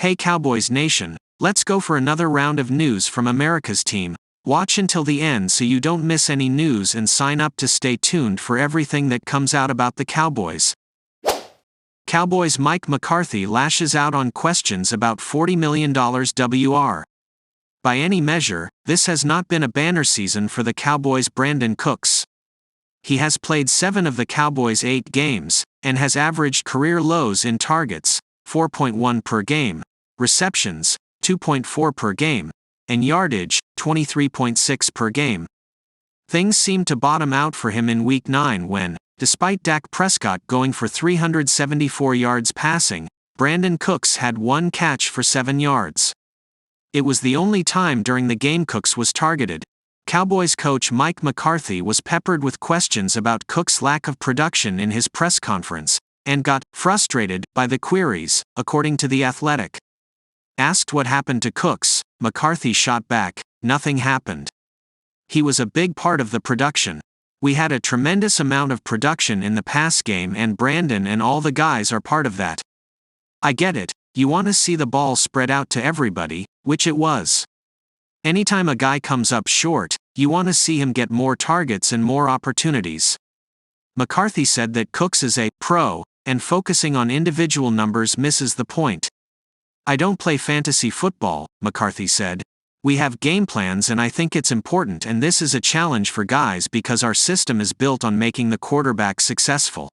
Hey Cowboys Nation, let's go for another round of news from America's team. Watch until the end so you don't miss any news and sign up to stay tuned for everything that comes out about the Cowboys. Cowboys Mike McCarthy lashes out on questions about $40 million WR. By any measure, this has not been a banner season for the Cowboys' Brandon Cooks. He has played 7 of the Cowboys' 8 games, and has averaged career lows in targets, 4.1 per game, receptions, 2.4 per game, and yardage, 23.6 per game. Things seemed to bottom out for him in Week 9 when, despite Dak Prescott going for 374 yards passing, Brandon Cooks had 1 catch for 7 yards. It was the only time during the game Cooks was targeted. Cowboys coach Mike McCarthy was peppered with questions about Cooks' lack of production in his press conference, and got frustrated by the queries, according to The Athletic. Asked what happened to Cooks, McCarthy shot back, "Nothing happened. He was a big part of the production. We had a tremendous amount of production in the pass game and Brandon and all the guys are part of that. I get it, you want to see the ball spread out to everybody, which it was. Anytime a guy comes up short, you want to see him get more targets and more opportunities." McCarthy said that Cooks is a pro, and focusing on individual numbers misses the point. "I don't play fantasy football," McCarthy said. "We have game plans and I think it's important, and this is a challenge for guys because our system is built on making the quarterback successful.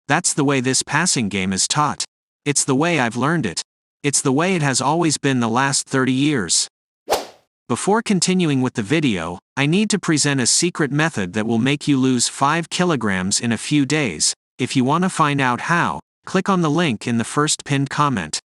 That's the way this passing game is taught. It's the way I've learned it. It's the way it has always been the last 30 years. Before continuing with the video, I need to present a secret method that will make you lose 5 kilograms in a few days. If you want to find out how, click on the link in the first pinned comment."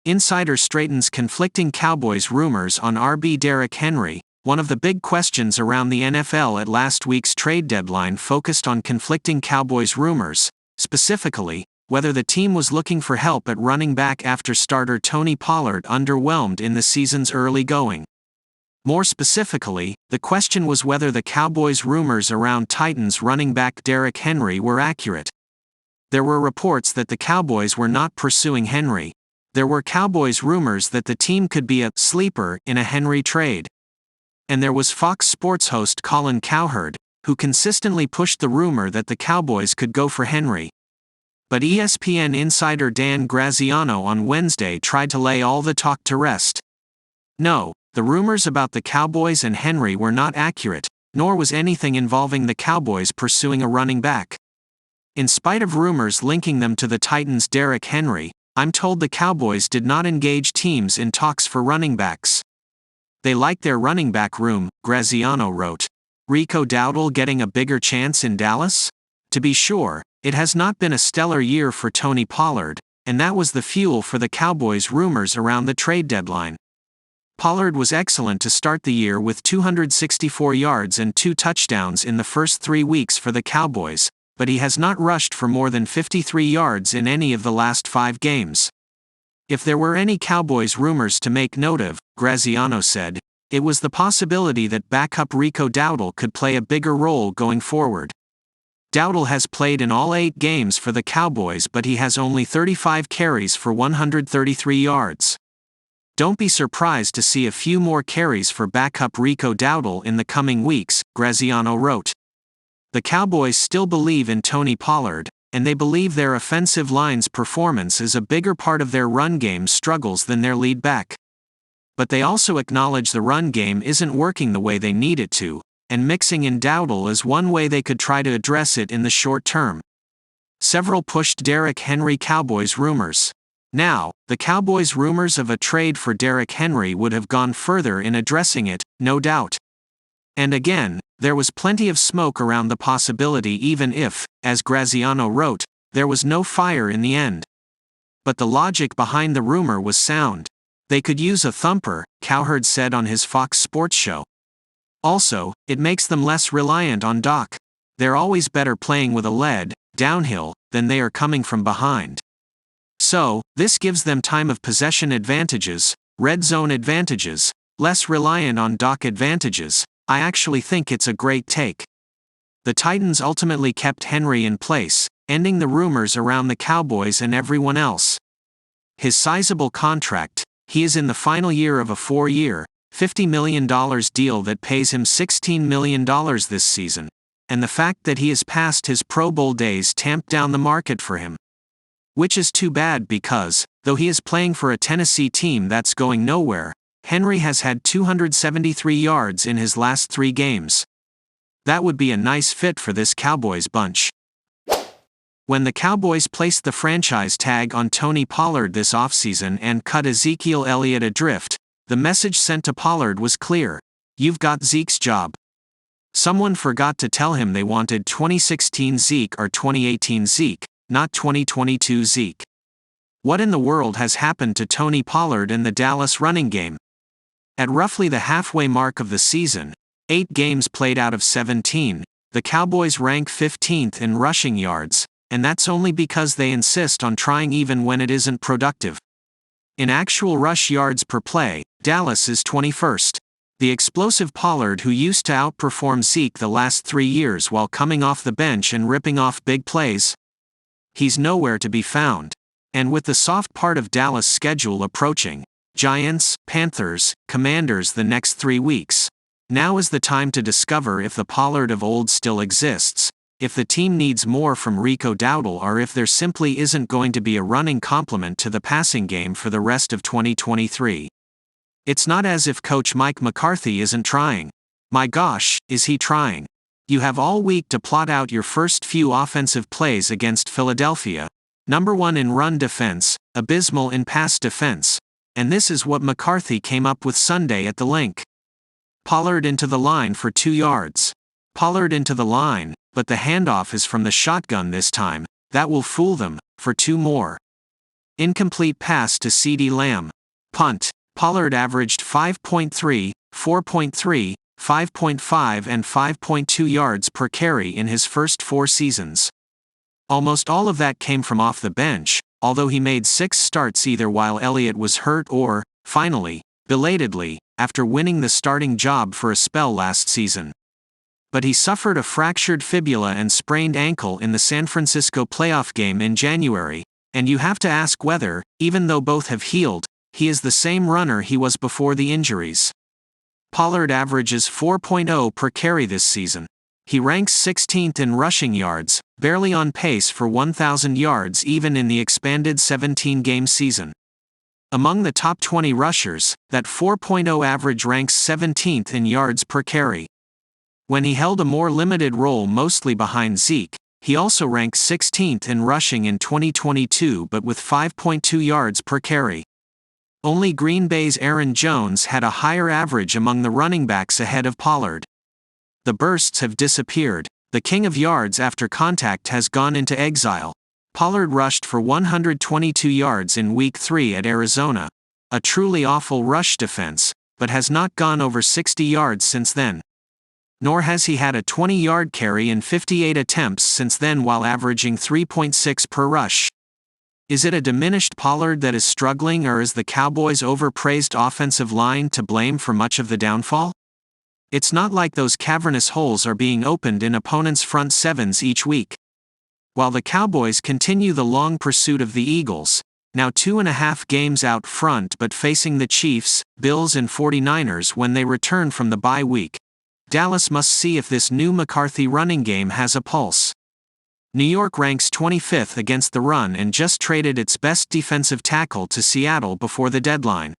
Insider straightens conflicting Cowboys rumors on RB Derrick Henry. One of the big questions around the NFL at last week's trade deadline focused on conflicting Cowboys rumors, specifically, whether the team was looking for help at running back after starter Tony Pollard underwhelmed in the season's early going. More specifically, the question was whether the Cowboys' rumors around Titans running back Derrick Henry were accurate. There were reports that the Cowboys were not pursuing Henry. There were Cowboys rumors that the team could be a sleeper in a Henry trade. And there was Fox Sports host Colin Cowherd, who consistently pushed the rumor that the Cowboys could go for Henry. But ESPN insider Dan Graziano on Wednesday tried to lay all the talk to rest. No, the rumors about the Cowboys and Henry were not accurate, nor was anything involving the Cowboys pursuing a running back. In spite of rumors linking them to the Titans' Derrick Henry, I'm told the Cowboys did not engage teams in talks for running backs. They like their running back room, Graziano wrote. Rico Dowdle getting a bigger chance in Dallas? To be sure, it has not been a stellar year for Tony Pollard, and that was the fuel for the Cowboys' rumors around the trade deadline. Pollard was excellent to start the year with 264 yards and 2 touchdowns in the first 3 weeks for the Cowboys, but he has not rushed for more than 53 yards in any of the last 5 games. If there were any Cowboys rumors to make note of, Graziano said, it was the possibility that backup Rico Dowdle could play a bigger role going forward. Dowdle has played in all 8 games for the Cowboys, but he has only 35 carries for 133 yards. Don't be surprised to see a few more carries for backup Rico Dowdle in the coming weeks, Graziano wrote. The Cowboys still believe in Tony Pollard, and they believe their offensive line's performance is a bigger part of their run game struggles than their lead back. But they also acknowledge the run game isn't working the way they need it to, and mixing in Dowdle is one way they could try to address it in the short term. Several pushed Derrick Henry Cowboys rumors. Now, the Cowboys' rumors of a trade for Derrick Henry would have gone further in addressing it, no doubt. And again, there was plenty of smoke around the possibility even if, as Graziano wrote, there was no fire in the end. But the logic behind the rumor was sound. They could use a thumper, Cowherd said on his Fox Sports show. Also, it makes them less reliant on Doc. They're always better playing with a lead, downhill, than they are coming from behind. So, this gives them time of possession advantages, red zone advantages, less reliant on Doc advantages. I actually think it's a great take. The Titans ultimately kept Henry in place, ending the rumors around the Cowboys and everyone else. His sizable contract, he is in the final year of a 4-year, $50 million deal that pays him $16 million this season, and the fact that he has passed his Pro Bowl days tamped down the market for him. Which is too bad because, though he is playing for a Tennessee team that's going nowhere, Henry has had 273 yards in his last 3 games. That would be a nice fit for this Cowboys bunch. When the Cowboys placed the franchise tag on Tony Pollard this offseason and cut Ezekiel Elliott adrift, the message sent to Pollard was clear: you've got Zeke's job. Someone forgot to tell him they wanted 2016 Zeke or 2018 Zeke, not 2022 Zeke. What in the world has happened to Tony Pollard and the Dallas running game? At roughly the halfway mark of the season, 8 games played out of 17, the Cowboys rank 15th in rushing yards, and that's only because they insist on trying even when it isn't productive. In actual rush yards per play, Dallas is 21st. The explosive Pollard, who used to outperform Zeke the last 3 years while coming off the bench and ripping off big plays, he's nowhere to be found. And with the soft part of Dallas' schedule approaching, Giants, Panthers, Commanders the next 3 weeks, now is the time to discover if the Pollard of old still exists, if the team needs more from Rico Dowdle, or if there simply isn't going to be a running complement to the passing game for the rest of 2023. It's not as if Coach Mike McCarthy isn't trying. My gosh, is he trying? You have all week to plot out your first few offensive plays against Philadelphia, number 1 in run defense, abysmal in pass defense, and this is what McCarthy came up with Sunday at the link. Pollard into the line for 2 yards. Pollard into the line, but the handoff is from the shotgun this time. That will fool them, for 2 more. Incomplete pass to CeeDee Lamb. Punt. Pollard averaged 5.3, 4.3, 5.5 and 5.2 yards per carry in his first 4 seasons. Almost all of that came from off the bench, although he made 6 starts either while Elliott was hurt or, finally, belatedly, after winning the starting job for a spell last season. But he suffered a fractured fibula and sprained ankle in the San Francisco playoff game in January, and you have to ask whether, even though both have healed, he is the same runner he was before the injuries. Pollard averages 4.0 per carry this season. He ranks 16th in rushing yards, barely on pace for 1,000 yards even in the expanded 17-game season. Among the top 20 rushers, that 4.0 average ranks 17th in yards per carry. When he held a more limited role mostly behind Zeke, he also ranked 16th in rushing in 2022 but with 5.2 yards per carry. Only Green Bay's Aaron Jones had a higher average among the running backs ahead of Pollard. The bursts have disappeared. The king of yards after contact has gone into exile. Pollard rushed for 122 yards in Week 3 at Arizona. A truly awful rush defense, but has not gone over 60 yards since then. Nor has he had a 20-yard carry in 58 attempts since then while averaging 3.6 per rush. Is it a diminished Pollard that is struggling, or is the Cowboys' overpraised offensive line to blame for much of the downfall? It's not like those cavernous holes are being opened in opponents' front sevens each week. While the Cowboys continue the long pursuit of the Eagles, now 2.5 games out front but facing the Chiefs, Bills and 49ers when they return from the bye week, Dallas must see if this new McCarthy running game has a pulse. New York ranks 25th against the run and just traded its best defensive tackle to Seattle before the deadline.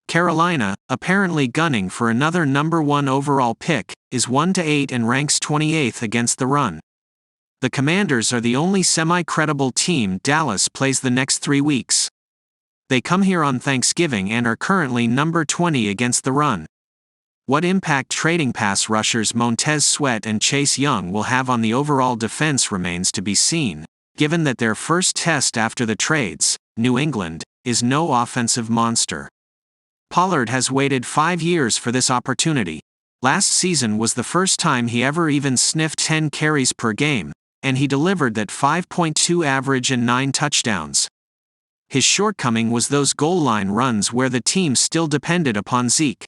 Carolina, apparently gunning for another number 1 overall pick, is 1-8 and ranks 28th against the run. The Commanders are the only semi-credible team Dallas plays the next 3 weeks. They come here on Thanksgiving and are currently number 20 against the run. What impact trading pass rushers Montez Sweat and Chase Young will have on the overall defense remains to be seen, given that their first test after the trades, New England, is no offensive monster. Pollard has waited 5 years for this opportunity. Last season was the first time he ever even sniffed 10 carries per game, and he delivered that 5.2 average and 9 touchdowns. His shortcoming was those goal line runs where the team still depended upon Zeke.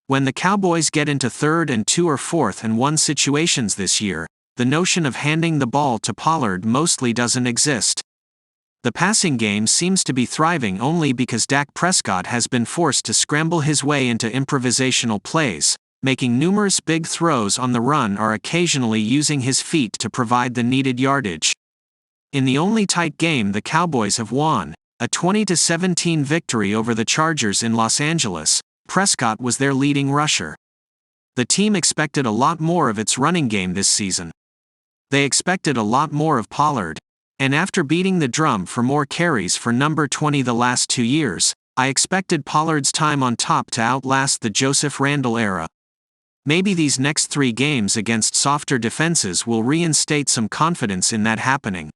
When the Cowboys get into 3rd and 2 or 4th and 1 situations this year, the notion of handing the ball to Pollard mostly doesn't exist. The passing game seems to be thriving only because Dak Prescott has been forced to scramble his way into improvisational plays, making numerous big throws on the run or occasionally using his feet to provide the needed yardage. In the only tight game the Cowboys have won, a 20-17 victory over the Chargers in Los Angeles, Prescott was their leading rusher. The team expected a lot more of its running game this season. They expected a lot more of Pollard. And after beating the drum for more carries for number 20 the last 2 years, I expected Pollard's time on top to outlast the Joseph Randle era. Maybe these next 3 games against softer defenses will reinstate some confidence in that happening.